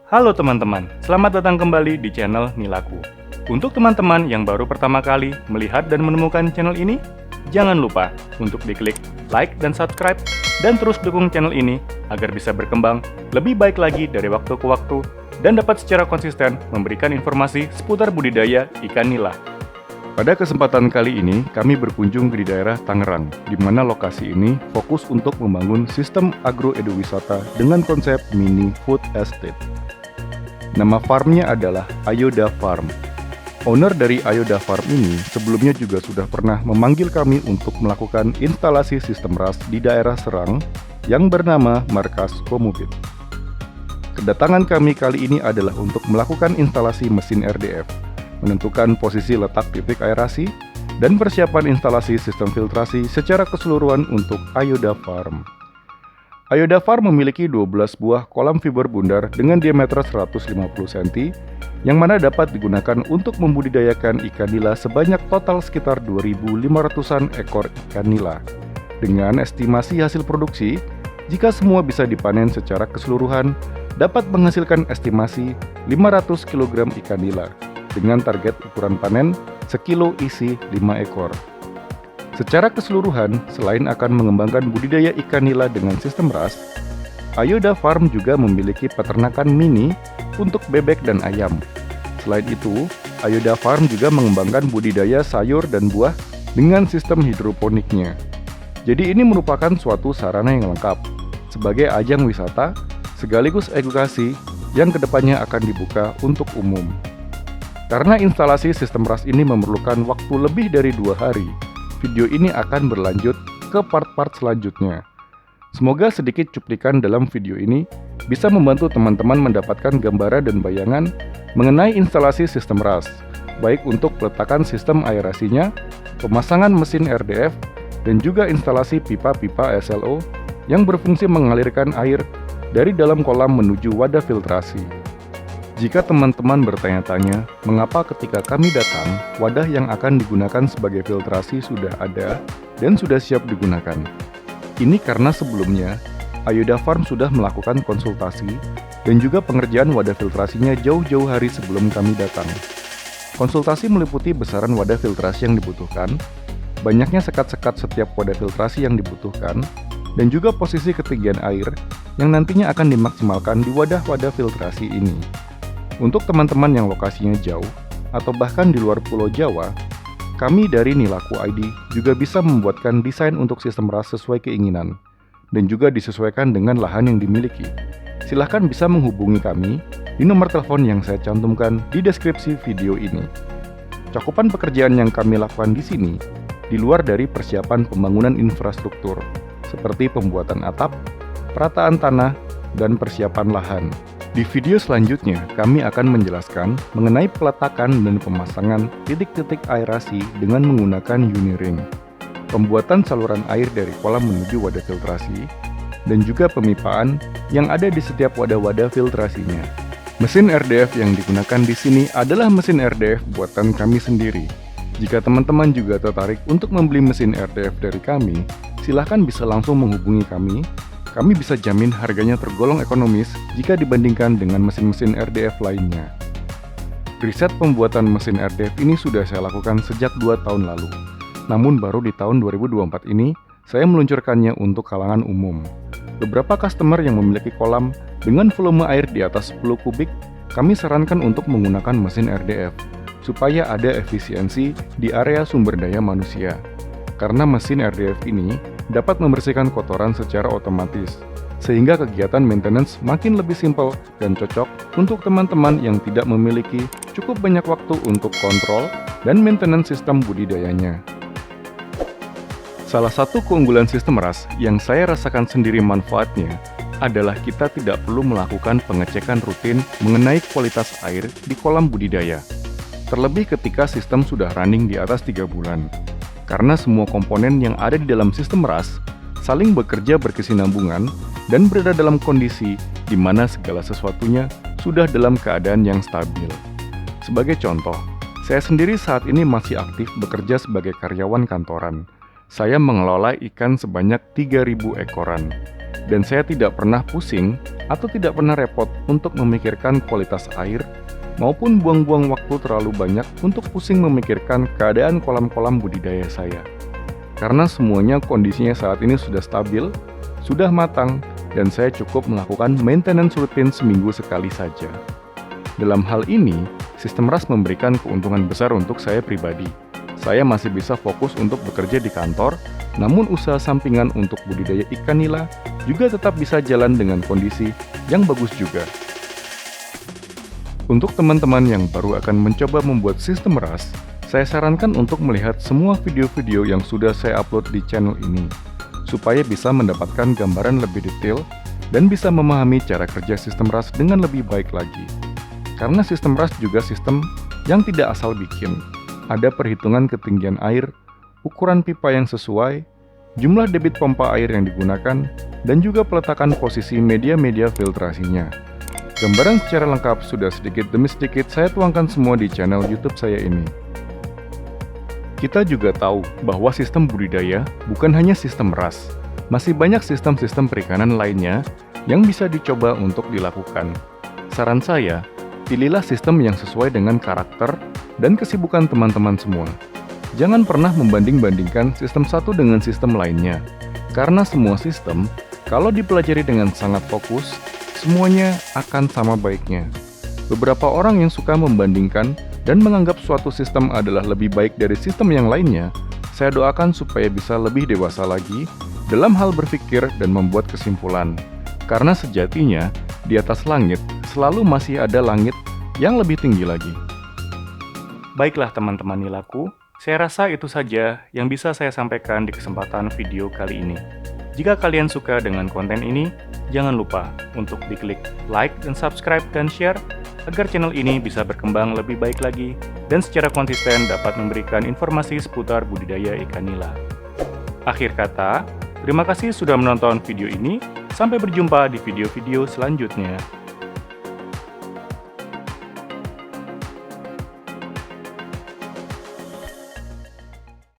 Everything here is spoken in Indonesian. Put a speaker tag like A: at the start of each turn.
A: Halo teman-teman, selamat datang kembali di channel Nilaku. Untuk teman-teman yang baru pertama kali melihat dan menemukan channel ini, jangan lupa untuk diklik like dan subscribe, dan terus dukung channel ini agar bisa berkembang lebih baik lagi dari waktu ke waktu dan dapat secara konsisten memberikan informasi seputar budidaya ikan nila. Pada kesempatan kali ini, kami berkunjung di daerah Tangerang, di mana lokasi ini fokus untuk membangun sistem agroeduwisata dengan konsep mini food estate. Nama farmnya adalah Ayoda Farm. Owner dari Ayoda Farm ini sebelumnya juga sudah pernah memanggil kami untuk melakukan instalasi sistem RAS di daerah Serang yang bernama Markas Komubit. Kedatangan kami kali ini adalah untuk melakukan instalasi mesin RDF, menentukan posisi letak titik aerasi, dan persiapan instalasi sistem filtrasi secara keseluruhan untuk Ayoda Farm. Ayoda Farm memiliki 12 buah kolam fiber bundar dengan diameter 150 cm, yang mana dapat digunakan untuk membudidayakan ikan nila sebanyak total sekitar 2.500-an ekor ikan nila. Dengan estimasi hasil produksi, jika semua bisa dipanen secara keseluruhan, dapat menghasilkan estimasi 500 kg ikan nila, dengan target ukuran panen sekilo isi 5 ekor. Secara keseluruhan, selain akan mengembangkan budidaya ikan nila dengan sistem RAS, Ayoda Farm juga memiliki peternakan mini untuk bebek dan ayam. Selain itu, Ayoda Farm juga mengembangkan budidaya sayur dan buah dengan sistem hidroponiknya. Jadi ini merupakan suatu sarana yang lengkap, sebagai ajang wisata sekaligus edukasi yang kedepannya akan dibuka untuk umum. Karena instalasi sistem RAS ini memerlukan waktu lebih dari 2 hari, video ini akan berlanjut ke part-part selanjutnya. Semoga sedikit cuplikan dalam video ini bisa membantu teman-teman mendapatkan gambaran dan bayangan mengenai instalasi sistem RAS, baik untuk peletakan sistem aerasinya, pemasangan mesin RDF, dan juga instalasi pipa-pipa SLO yang berfungsi mengalirkan air dari dalam kolam menuju wadah filtrasi. Jika teman-teman bertanya-tanya, mengapa ketika kami datang, wadah yang akan digunakan sebagai filtrasi sudah ada dan sudah siap digunakan? Ini karena sebelumnya, Ayoda Farm sudah melakukan konsultasi dan juga pengerjaan wadah filtrasinya jauh-jauh hari sebelum kami datang. Konsultasi meliputi besaran wadah filtrasi yang dibutuhkan, banyaknya sekat-sekat setiap wadah filtrasi yang dibutuhkan, dan juga posisi ketinggian air yang nantinya akan dimaksimalkan di wadah-wadah filtrasi ini. Untuk teman-teman yang lokasinya jauh, atau bahkan di luar Pulau Jawa, kami dari Nilaku ID juga bisa membuatkan desain untuk sistem RAS sesuai keinginan, dan juga disesuaikan dengan lahan yang dimiliki. Silahkan bisa menghubungi kami di nomor telepon yang saya cantumkan di deskripsi video ini. Cakupan pekerjaan yang kami lakukan di sini, di luar dari persiapan pembangunan infrastruktur, seperti pembuatan atap, perataan tanah, dan persiapan lahan. Di video selanjutnya, kami akan menjelaskan mengenai peletakan dan pemasangan titik-titik aerasi dengan menggunakan Uniring, pembuatan saluran air dari kolam menuju wadah filtrasi, dan juga pemipaan yang ada di setiap wadah-wadah filtrasinya. Mesin RDF yang digunakan di sini adalah mesin RDF buatan kami sendiri. Jika teman-teman juga tertarik untuk membeli mesin RDF dari kami, silahkan bisa langsung menghubungi kami. Kami bisa jamin harganya tergolong ekonomis jika dibandingkan dengan mesin-mesin RDF lainnya. Riset pembuatan mesin RDF ini sudah saya lakukan sejak 2 tahun lalu. Namun baru di tahun 2024 ini, saya meluncurkannya untuk kalangan umum. Beberapa customer yang memiliki kolam dengan volume air di atas 10 kubik, kami sarankan untuk menggunakan mesin RDF, supaya ada efisiensi di area sumber daya manusia. Karena mesin RDF ini dapat membersihkan kotoran secara otomatis, sehingga kegiatan maintenance makin lebih simpel dan cocok untuk teman-teman yang tidak memiliki cukup banyak waktu untuk kontrol dan maintenance sistem budidayanya. Salah satu keunggulan sistem RAS yang saya rasakan sendiri manfaatnya adalah kita tidak perlu melakukan pengecekan rutin mengenai kualitas air di kolam budidaya, terlebih ketika sistem sudah running di atas 3 bulan. Karena semua komponen yang ada di dalam sistem RAS saling bekerja berkesinambungan dan berada dalam kondisi di mana segala sesuatunya sudah dalam keadaan yang stabil. Sebagai contoh, saya sendiri saat ini masih aktif bekerja sebagai karyawan kantoran. Saya mengelola ikan sebanyak 3.000 ekoran. dan saya tidak pernah pusing atau tidak pernah repot untuk memikirkan kualitas air maupun buang-buang waktu terlalu banyak untuk pusing memikirkan keadaan kolam-kolam budidaya saya. Karena semuanya kondisinya saat ini sudah stabil, sudah matang, dan saya cukup melakukan maintenance rutin seminggu sekali saja. Dalam hal ini, sistem RAS memberikan keuntungan besar untuk saya pribadi. Saya masih bisa fokus untuk bekerja di kantor, namun usaha sampingan untuk budidaya ikan nila juga tetap bisa jalan dengan kondisi yang bagus juga. Untuk teman-teman yang baru akan mencoba membuat sistem RAS, saya sarankan untuk melihat semua video-video yang sudah saya upload di channel ini, supaya bisa mendapatkan gambaran lebih detail dan bisa memahami cara kerja sistem RAS dengan lebih baik lagi. Karena sistem RAS juga sistem yang tidak asal bikin. Ada perhitungan ketinggian air, ukuran pipa yang sesuai, jumlah debit pompa air yang digunakan, dan juga peletakan posisi media-media filtrasinya. Gambaran secara lengkap sudah sedikit demi sedikit saya tuangkan semua di channel YouTube saya ini. Kita juga tahu bahwa sistem budidaya bukan hanya sistem RAS, masih banyak sistem-sistem perikanan lainnya yang bisa dicoba untuk dilakukan. Saran saya, pilihlah sistem yang sesuai dengan karakter dan kesibukan teman-teman semua. Jangan pernah membanding-bandingkan sistem satu dengan sistem lainnya, karena semua sistem, kalau dipelajari dengan sangat fokus, semuanya akan sama baiknya. Beberapa orang yang suka membandingkan dan menganggap suatu sistem adalah lebih baik dari sistem yang lainnya, saya doakan supaya bisa lebih dewasa lagi dalam hal berpikir dan membuat kesimpulan. Karena sejatinya, di atas langit selalu masih ada langit yang lebih tinggi lagi. Baiklah teman-teman nilaku, saya rasa itu saja yang bisa saya sampaikan di kesempatan video kali ini. Jika kalian suka dengan konten ini, jangan lupa untuk diklik like dan subscribe dan share agar channel ini bisa berkembang lebih baik lagi dan secara konsisten dapat memberikan informasi seputar budidaya ikan nila. Akhir kata, terima kasih sudah menonton video ini. Sampai berjumpa di video-video selanjutnya.